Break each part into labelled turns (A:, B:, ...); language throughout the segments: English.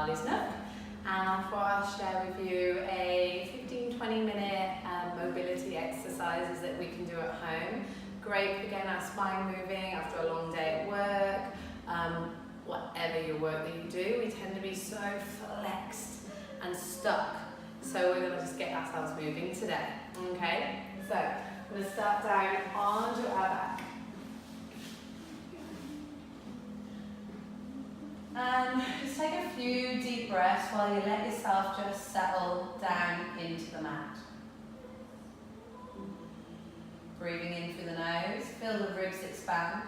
A: Pilates Nook, and I'll share with you a 15-20 minute mobility exercises that we can do at home. Great for getting our spine moving after a long day at work. Whatever your work that you do, we tend to be so flexed and stuck. So we're going to just get ourselves moving today. Okay, so I'm going to start down onto our back. And just take a few deep breaths while you let yourself just settle down into the mat. Breathing in through the nose, feel the ribs expand.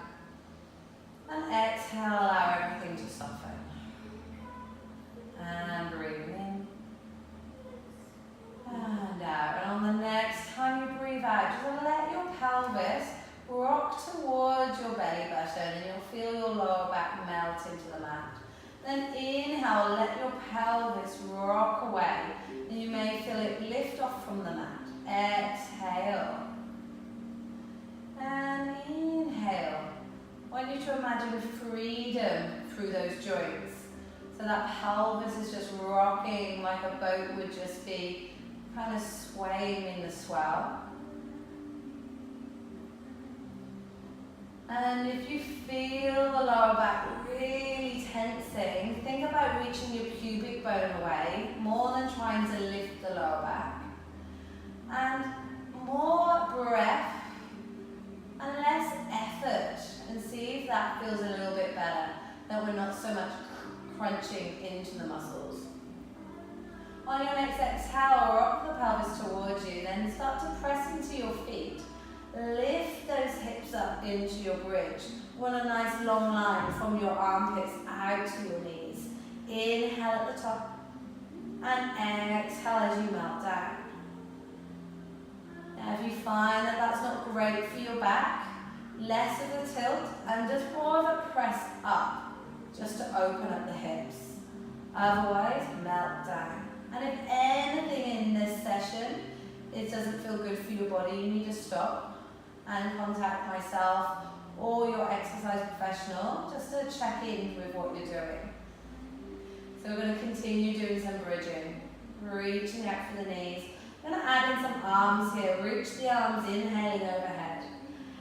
A: And exhale, allow everything to soften. And breathing in. And out. And on the next time you breathe out, just let your pelvis rock towards your belly button and you'll feel your lower back melt into the mat. Then inhale, let your pelvis rock away and you may feel it lift off from the mat. Exhale. And inhale. I want you to imagine freedom through those joints. So that pelvis is just rocking like a boat would just be kind of swaying in the swell. And if you feel the lower back really tensing, think about reaching your pubic bone away more than trying to lift the lower back. And more breath and less effort, and see if that feels a little bit better, that we're not so much crunching into the muscles. On your next exhale, rock the pelvis towards you, then start to press into your feet. Lift those hips up into your bridge. Want a nice long line from your armpits out to your knees. Inhale at the top and exhale as you melt down. Now if you find that that's not great for your back, less of a tilt and just more of a press up just to open up the hips. Otherwise, melt down. And if anything in this session, it doesn't feel good for your body, you need to stop and contact myself or your exercise professional just to check in with what you're doing. So we're going to continue doing some bridging, reaching out for the knees. I'm going to add in some arms here. Reach the arms, inhaling overhead.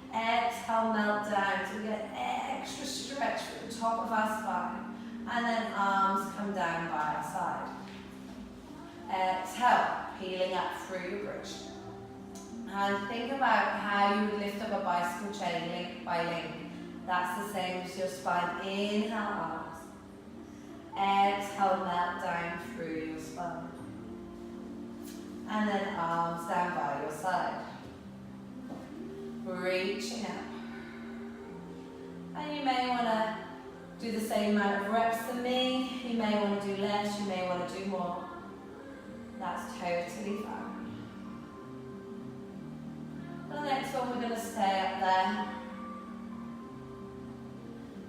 A: Exhale, melt down so we get an extra stretch from the top of our spine. And then arms come down by our side. Exhale, peeling up through your bridge. And think about how you would lift up a bicycle chain link by link. That's the same as your spine. Inhale, arms. Exhale, melt down through your spine. And then arms down by your side. Reaching up. And you may want to do the same amount of reps than me. You may want to do less, you may want to do more. That's totally fine. For the next one, we're going to stay up there.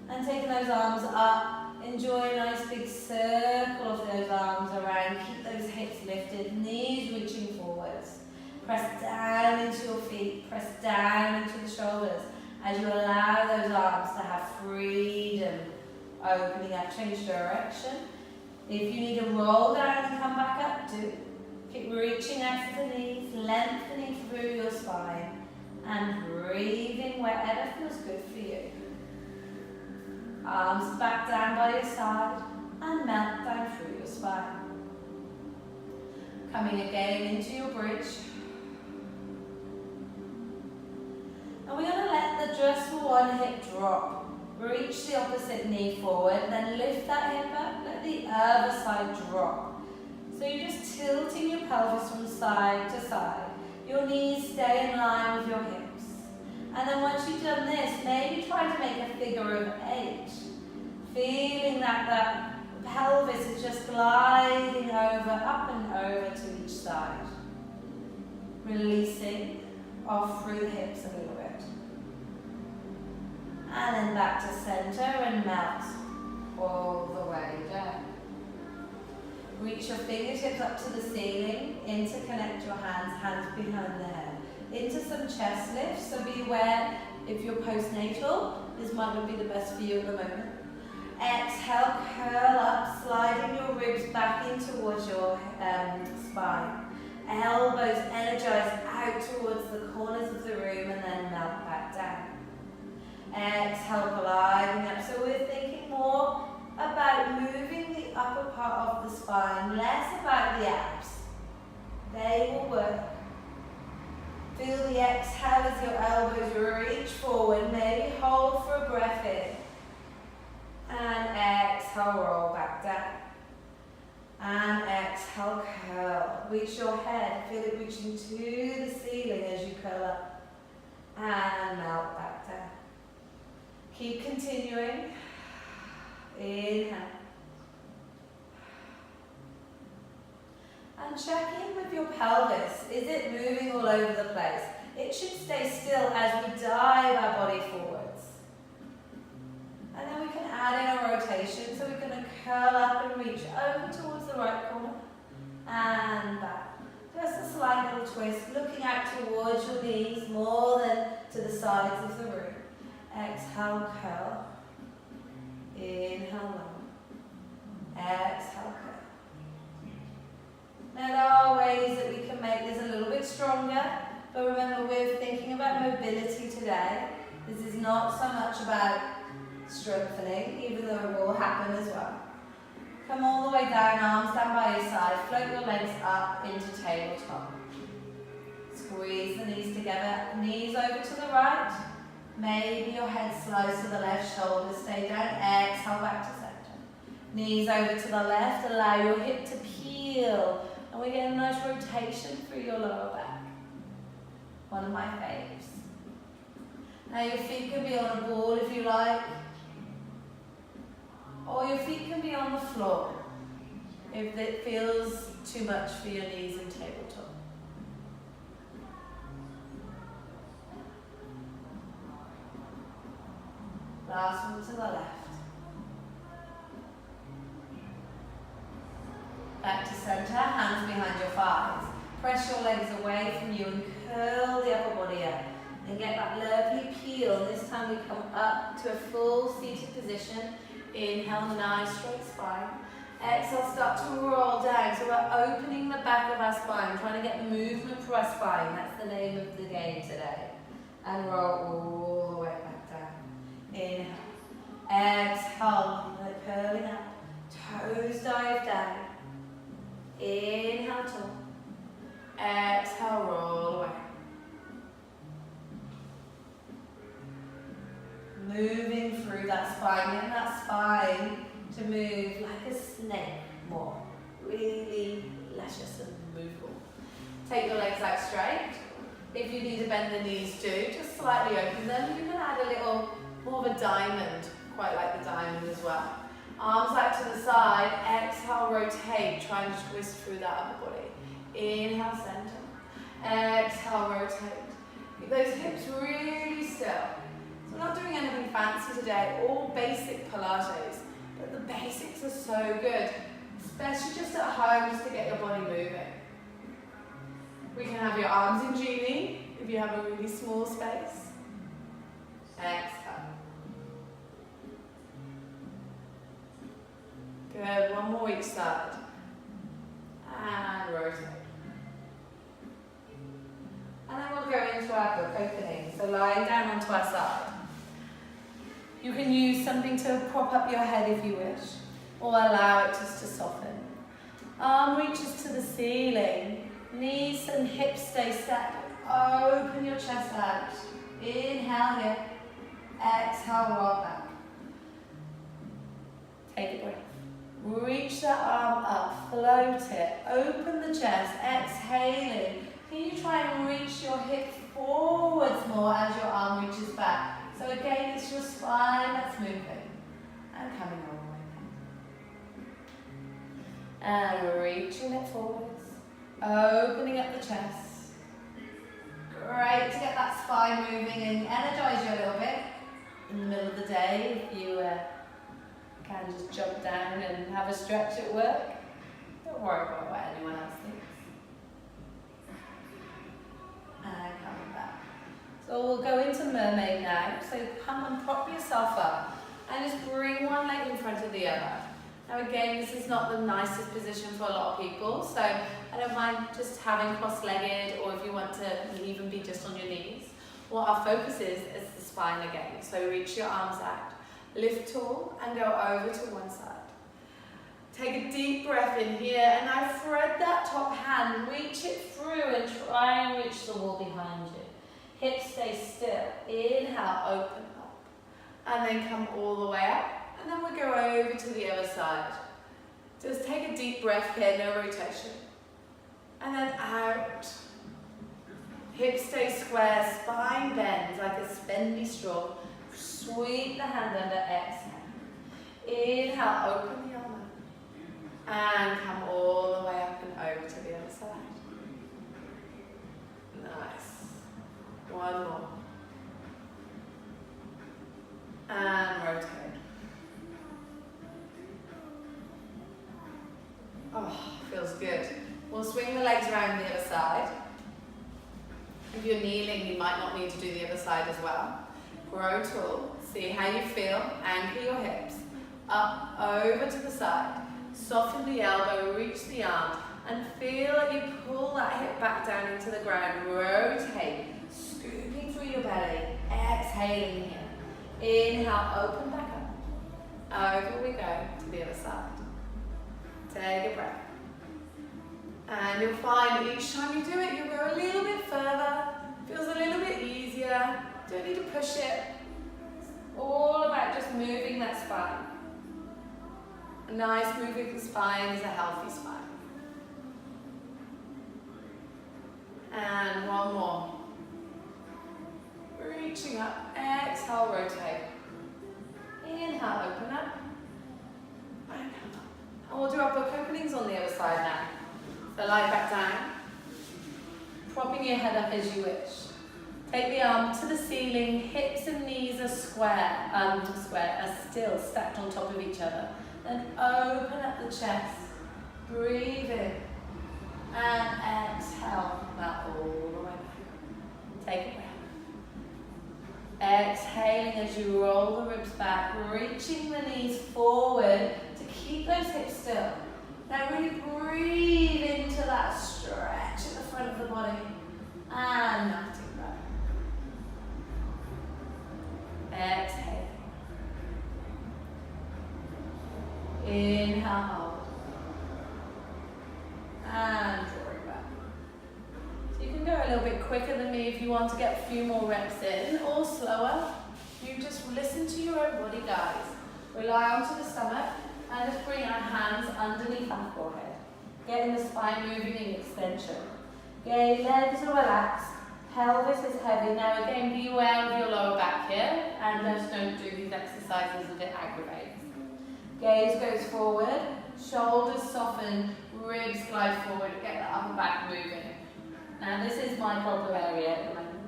A: And taking those arms up. Enjoy a nice big circle of those arms around. Keep those hips lifted, knees reaching forwards. Press down into your feet, press down into the shoulders as you allow those arms to have freedom. Opening up, change direction. If you need to roll down and come back up, do. Keep reaching out for the knees, lengthening through your spine and breathing wherever feels good for you. Arms back down by your side and melt down through your spine. Coming again into your bridge. And we're going to let the just one hip drop. Reach the opposite knee forward, then lift that hip up, let the other side drop. So you're just tilting your pelvis from side to side. Your knees stay in line with your hips. And then once you've done this, maybe try to make a figure of 8. Feeling that the pelvis is just gliding over, up and over to each side. Releasing off through the hips a little bit. And then back to center and melt all the way down. Reach your fingertips up to the ceiling, interconnect your hands, hands behind the head. Into some chest lifts, so be aware if you're postnatal, this might not be the best for you at the moment. Exhale, curl up, sliding your ribs Ribs back in towards your spine. Elbows energize out towards the corners of the room and then melt back down. Exhale, gliding up. So we're thinking more about moving the upper part of the spine, less about the abs. They will work. Feel the exhale as your elbows reach forward. Maybe hold for a breath in. And exhale, roll back down. And exhale, curl. Reach your head. Feel it reaching to the ceiling as you curl up. And melt back down. Keep continuing. Inhale. And check in with your pelvis. Is it moving all over the place? It should stay still as we dive our body forwards. And then we can add in a rotation. So we're going to curl up and reach over towards the right corner. And back. Just a slight little twist, looking out towards your knees more than to the sides of the room. Exhale, curl. Inhale, long. Exhale, curl. Now there are ways that we can make this a little bit stronger, but remember we're thinking about mobility today. This is not so much about strengthening, even though it will happen as well. Come all the way down, arms down by your side, float your legs up into tabletop. Squeeze the knees together, knees over to the right. Maybe your head slides to the left, shoulders stay down, exhale back to center. Knees over to the left, allow your hip to peel. And we get a nice rotation through your lower back. One of my faves. Now your feet can be on a ball if you like. Or your feet can be on the floor if it feels too much for your knees in tabletop. Last one to the left. Back to center, hands behind your thighs. Press your legs away from you and curl the upper body up. And get that lovely peel. This time we come up to a full seated position. Inhale, nice straight spine. Exhale, start to roll down. So we're opening the back of our spine, trying to get movement for our spine. That's the name of the game today. And roll all the way back down. Inhale. Exhale, like curling up. Toes dive down. Inhale, tall. Exhale, roll away. Moving through that spine, getting that spine to move like a snake more. Really luscious and movable. Take your legs out straight. If you need to bend the knees too, just slightly open them. You can add a little more of a diamond, quite like the diamond as well. Arms out to the side, exhale, rotate, try and twist through that upper body. Inhale, center. Exhale, rotate. Keep those hips really still. So we're not doing anything fancy today, all basic Pilates, but the basics are so good, especially just at home, just to get your body moving. We can have your arms in genie, if you have a really small space. Exhale. Good, one more each side. And rotate. And then we'll go into our book opening. So lying down onto our side. You can use something to prop up your head if you wish, or allow it just to soften. Arm reaches to the ceiling. Knees and hips stay stacked. Open your chest out. Inhale here. Exhale, roll back. Take a breath. Reach that arm up, float it, open the chest, exhaling. Can you try and reach your hip forwards more as your arm reaches back? So again, it's your spine that's moving and coming all the way down. And reaching it forwards, opening up the chest. Great to get that spine moving and energize you a little bit in the middle of the day if you can just jump down and have a stretch at work. Don't worry about what anyone else thinks. And coming back. So we'll go into mermaid now. So come and prop yourself up and just bring one leg in front of the other. Now again, this is not the nicest position for a lot of people, so I don't mind just having cross-legged, or if you want to even be just on your knees. What our focus is the spine again. So reach your arms out, lift tall and go over to one side. Take a deep breath in here and now thread that top hand, reach it through and try and reach the wall behind you. Hips stay still. Inhale, open up. And then come all the way up. And then we'll go over to the other side. Just take a deep breath here, no rotation. And then out. Hips stay square, spine bends like a spendy straw. Sweep the hand under, exhale. Inhale, open the arm up. And come all the way up and over to the other side. Nice. One more. And rotate. Oh, feels good. We'll swing the legs around the other side. If you're kneeling, you might not need to do the other side as well. Grow tall. See how you feel. Anchor your hips. Up, over to the side. Soften the elbow, reach the arm, and feel that you pull that hip back down into the ground. Rotate, scooping through your belly. Exhaling here. Inhale, open back up. Over we go to the other side. Take a breath. And you'll find each time you do it, you'll go a little bit further. Feels a little bit easier. Don't need to push it. It's all about just moving that spine. A nice moving spine is a healthy spine. And one more. Reaching up. Exhale, rotate. Inhale, open up. And come up. And we'll do our book openings on the other side now. So lie back down, propping your head up as you wish. Take the arm to the ceiling, hips and knees are square, are still stacked on top of each other. Then open up the chest, breathe in, and exhale that all the way back. Take a breath. Exhaling as you roll the ribs back, reaching the knees forward to keep those hips still. Now really breathe into that stretch at the front of the body and melting back. Exhale. Inhale, hold. And drawing back. So you can go a little bit quicker than me if you want to get a few more reps in, or slower. You just listen to your own body, guys. Rely onto the stomach. And just bring our hands underneath our forehead. Getting the spine moving in extension. Okay, legs are relaxed. Pelvis is heavy. Now again, be aware of your lower back here. And just don't do these exercises if it aggravates. Gaze goes forward. Shoulders soften. Ribs glide forward. Get the upper back moving. Now this is my problem area at the moment.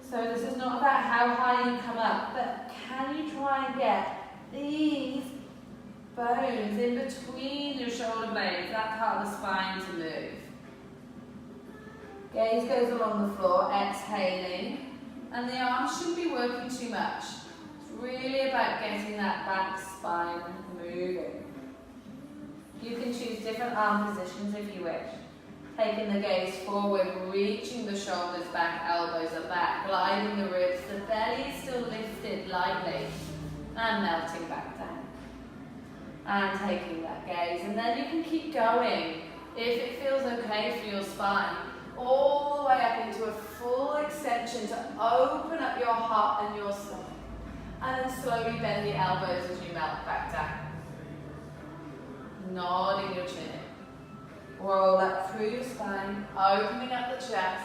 A: So this is not about how high you come up, but can you try and get these bones in between your shoulder blades, that part of the spine to move. Gaze goes along the floor, exhaling, and the arms shouldn't be working too much. It's really about getting that back spine moving. You can choose different arm positions if you wish. Taking the gaze forward, reaching the shoulders back, elbows are back, gliding the ribs, the belly is still lifted lightly. And melting back down. And taking that gaze. And then you can keep going, if it feels okay for your spine, all the way up into a full extension to open up your heart and your stomach. And then slowly bend the elbows as you melt back down. Nodding your chin. Roll up through your spine, opening up the chest.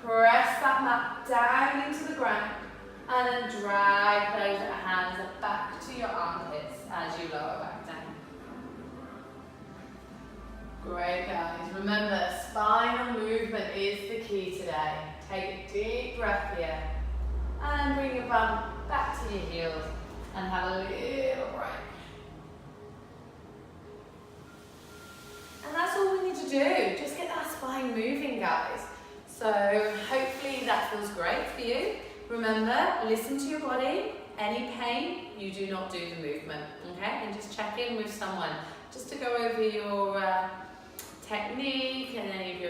A: Press that mat down into the ground. And then drag those hands back to your armpits as you lower back down. Great, guys. Remember, spinal movement is the key today. Take a deep breath here. And bring your bum back to your heels. And have a little break. And that's all we need to do. Just get that spine moving, guys. So hopefully that feels great for you. Remember, listen to your body, any pain, you do not do the movement, okay? And just check in with someone just to go over your technique and any of